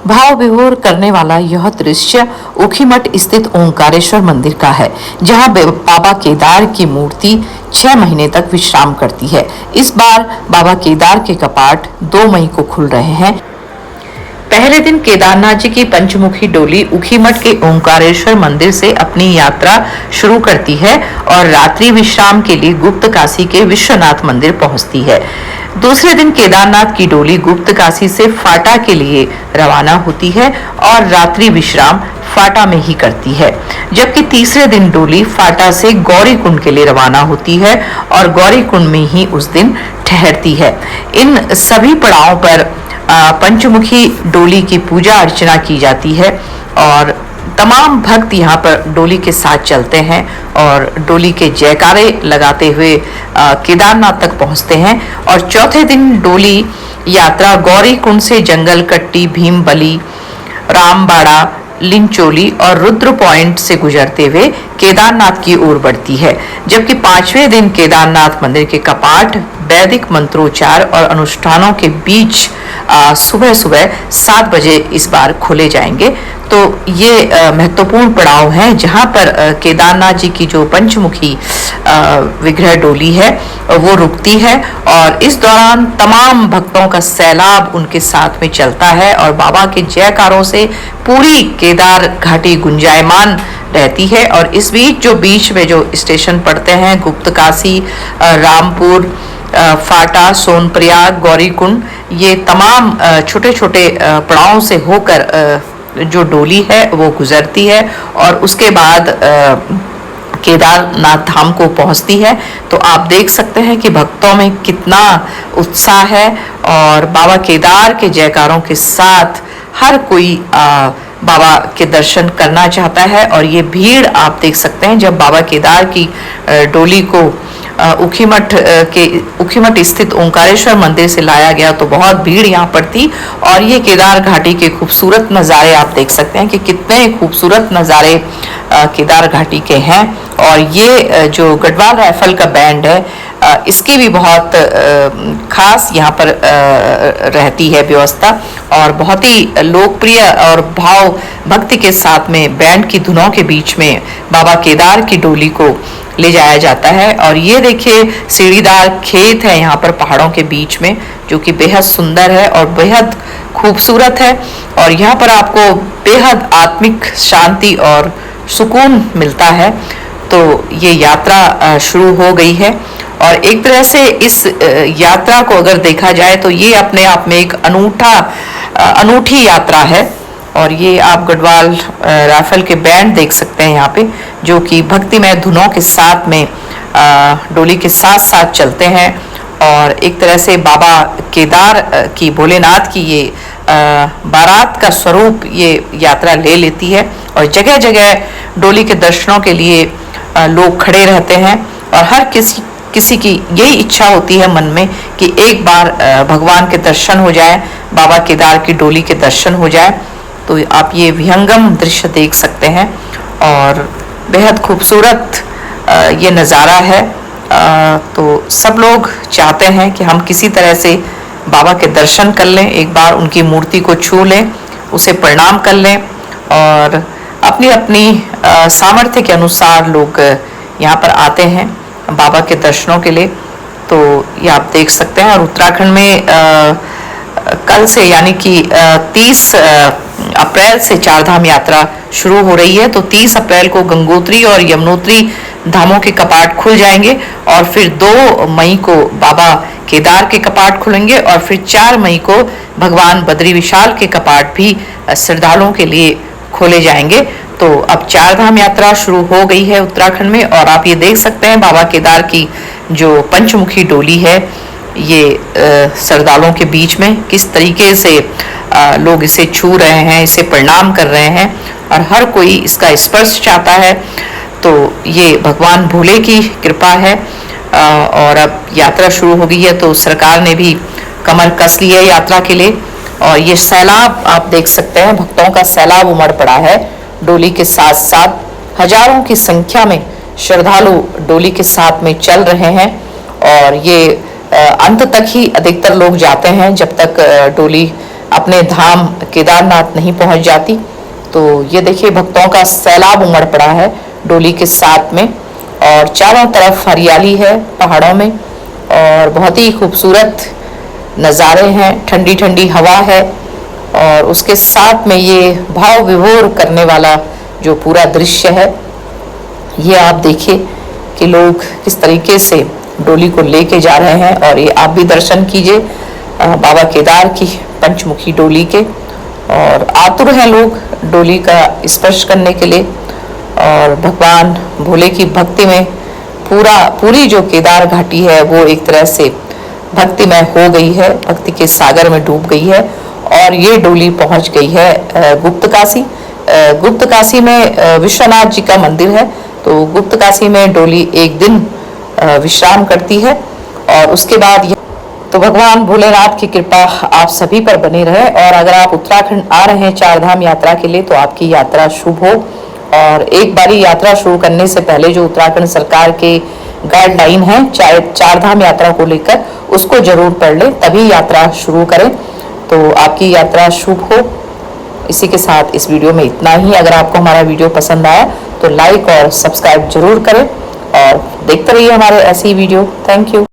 भाव विभोर करने वाला यह दृश्य ऊखीमठ स्थित ओंकारेश्वर मंदिर का है, जहां बाबा केदार की मूर्ति 6 महीने तक विश्राम करती है। इस बार बाबा केदार के कपाट 2 मई को खुल रहे हैं। पहले दिन केदारनाथ जी की पंचमुखी डोली ऊखीमठ के ओंकारेश्वर मंदिर से अपनी यात्रा शुरू करती है और रात्रि विश्राम के लिए गुप्त काशी के विश्वनाथ मंदिर पहुंचती है। दूसरे दिन केदारनाथ की डोली गुप्त काशी से फाटा के लिए रवाना होती है और रात्रि विश्राम फाटा में ही करती है, जबकि तीसरे दिन डोली फाटा से गौरी कुंड के लिए रवाना होती है और गौरी कुंड में ही उस दिन ठहरती है। इन सभी पड़ावों पर पंचमुखी डोली की पूजा अर्चना की जाती है और तमाम भक्त यहाँ पर डोली के साथ चलते हैं और डोली के जयकारे लगाते हुए केदारनाथ तक पहुँचते हैं। और चौथे दिन डोली यात्रा गौरी कुंड से जंगल कट्टी, भीमबली, रामबाड़ा, लिंचोली और रुद्र पॉइंट से गुजरते हुए केदारनाथ की ओर बढ़ती है, जबकि 5वें दिन केदारनाथ मंदिर के कपाट वैदिक मंत्रोच्चार और अनुष्ठानों के बीच सुबह सुबह 7 बजे इस बार खोले जाएंगे। तो ये महत्वपूर्ण पड़ाव है जहां पर केदारनाथ जी की जो पंचमुखी विग्रह डोली है वो रुकती है और इस दौरान तमाम भक्तों का सैलाब उनके साथ में चलता है और बाबा के जयकारों से पूरी केदार घाटी गुंजायमान रहती है। और इस बीच में जो स्टेशन पड़ते हैं गुप्त काशी, रामपुर, फाटा, सोनप्रयाग, गौरीकुंड, ये तमाम छोटे छोटे पड़ावों से होकर जो डोली है वो गुजरती है और उसके बाद केदारनाथ धाम को पहुंचती है। तो आप देख सकते हैं कि भक्तों में कितना उत्साह है और बाबा केदार के जयकारों के साथ हर कोई बाबा के दर्शन करना चाहता है। और ये भीड़ आप देख सकते हैं, जब बाबा केदार की डोली को ऊखीमठ स्थित ओंकारेश्वर मंदिर से लाया गया तो बहुत भीड़ यहाँ पर थी। और ये केदार घाटी के खूबसूरत नज़ारे आप देख सकते हैं कि कितने खूबसूरत नज़ारे केदार घाटी के हैं। और ये जो गढ़वाल राइफल का बैंड है इसकी भी बहुत खास यहाँ पर रहती है व्यवस्था और बहुत ही लोकप्रिय और भाव भक्ति के साथ में बैंड की धुनों के बीच में बाबा केदार की डोली को ले जाया जाता है। और ये देखिए सीढ़ीदार खेत है यहाँ पर पहाड़ों के बीच में, जो कि बेहद सुंदर है और बेहद खूबसूरत है और यहाँ पर आपको बेहद आत्मिक शांति और सुकून मिलता है। तो ये यात्रा शुरू हो गई है और एक तरह से इस यात्रा को अगर देखा जाए तो ये अपने आप में एक अनूठी यात्रा है। और ये आप गढ़वाल राइफल के बैंड देख सकते हैं यहाँ पे, जो कि भक्तिमय धुनों के साथ में डोली के साथ साथ चलते हैं और एक तरह से बाबा केदार की, भोलेनाथ की ये बारात का स्वरूप ये यात्रा ले लेती है। और जगह जगह डोली के दर्शनों के लिए लोग खड़े रहते हैं और हर किसी की यही इच्छा होती है मन में कि एक बार भगवान के दर्शन हो जाए, बाबा केदार की डोली के दर्शन हो जाए। तो आप ये विहंगम दृश्य देख सकते हैं और बेहद खूबसूरत ये नज़ारा है। तो सब लोग चाहते हैं कि हम किसी तरह से बाबा के दर्शन कर लें, एक बार उनकी मूर्ति को छू लें, उसे प्रणाम कर लें और अपनी अपनी सामर्थ्य के अनुसार लोग यहाँ पर आते हैं बाबा के दर्शनों के लिए। तो ये आप देख सकते हैं। और उत्तराखंड में कल से यानी कि 30 अप्रैल से 4 धाम यात्रा शुरू हो रही है। तो 30 अप्रैल को गंगोत्री और यमुनोत्री धामों के कपाट खुल जाएंगे और फिर 2 मई को बाबा केदार के कपाट खुलेंगे और फिर 4 मई को भगवान बद्री विशाल के कपाट भी श्रद्धालुओं के लिए खोले जाएंगे। तो अब 4 धाम यात्रा शुरू हो गई है उत्तराखंड में और आप ये देख सकते हैं बाबा केदार की जो पंचमुखी डोली है ये श्रद्धालुओं के बीच में किस तरीके से लोग इसे छू रहे हैं, इसे प्रणाम कर रहे हैं और हर कोई इसका स्पर्श चाहता है। तो ये भगवान भोले की कृपा है। और अब यात्रा शुरू हो गई है तो सरकार ने भी कमर कस ली है यात्रा के लिए। और ये सैलाब आप देख सकते हैं, भक्तों का सैलाब उमड़ पड़ा है। डोली के साथ साथ हजारों की संख्या में श्रद्धालु डोली के साथ में चल रहे हैं और ये अंत तक ही अधिकतर लोग जाते हैं जब तक डोली अपने धाम केदारनाथ नहीं पहुंच जाती। तो ये देखिए भक्तों का सैलाब उमड़ पड़ा है डोली के साथ में, और चारों तरफ हरियाली है पहाड़ों में, और बहुत ही खूबसूरत नज़ारे हैं, ठंडी ठंडी हवा है, और उसके साथ में ये भाव विभोर करने वाला जो पूरा दृश्य है, ये आप देखिए कि लोग किस तरीके से डोली को लेके जा रहे हैं। और ये आप भी दर्शन कीजिए बाबा केदार की पंचमुखी डोली के, और आतुर हैं लोग डोली का स्पर्श करने के लिए, और भगवान भोले की भक्ति में पूरी जो केदार घाटी है वो एक तरह से भक्तिमय हो गई है, भक्ति के सागर में डूब गई है। और ये डोली पहुंच गई है गुप्त काशी। गुप्त काशी में विश्वनाथ जी का मंदिर है, तो गुप्त काशी में डोली एक दिन विश्राम करती है, और उसके बाद तो भगवान भोलेनाथ की कृपा आप सभी पर बनी रहे। और अगर आप उत्तराखंड आ रहे हैं चारधाम यात्रा के लिए, तो आपकी यात्रा शुभ हो। और एक बारी यात्रा शुरू करने से पहले जो उत्तराखंड सरकार के गाइडलाइन है चारधाम यात्रा को लेकर, उसको जरूर पढ़ लें, तभी यात्रा शुरू करें, तो आपकी यात्रा शुभ हो। इसी के साथ इस वीडियो में इतना ही। अगर आपको हमारा वीडियो पसंद आया तो लाइक और सब्सक्राइब जरूर करें, और देखते रहिए हमारे ऐसी वीडियो। Thank you.